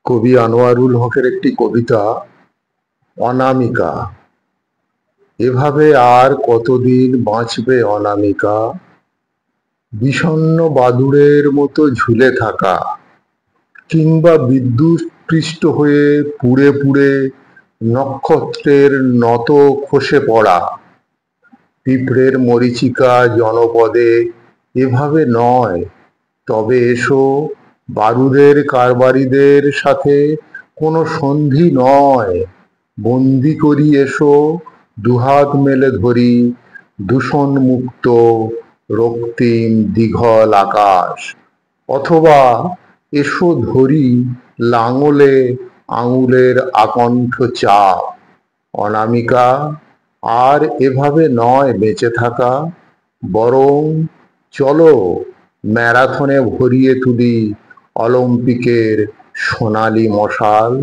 কবি আনোয়ারুল হকের একটি কবিতা অনামিকা। এভাবে আর কতদিন বাঁচবে অনামিকা, বিষণ্ণ বাদুড়ের মতো ঝুলে থাকা, কিংবা বিদ্যুৎস্পৃষ্ট হয়ে পুড়ে পুড়ে নক্ষত্রের নত খসে পড়া। পিঁপড়ের মরীচিকা জনপদে এভাবে নয়, তবে এসো বারুদের কারবারিদের সাথে কোনো সন্ধি নয়, বন্দি করি এসো দুহাত মেলে ধরি দূষণ মুক্ত রক্তিম দীঘল আকাশ, অথবা এসো ধরি লাঙলে আঙুলের আকণ্ঠ চাপ। অনামিকা, আর এভাবে নয় বেঁচে থাকা, বরং চলো ম্যারাথনে ভরিয়ে তুলি অলিম্পিকের সোনালি মশাল।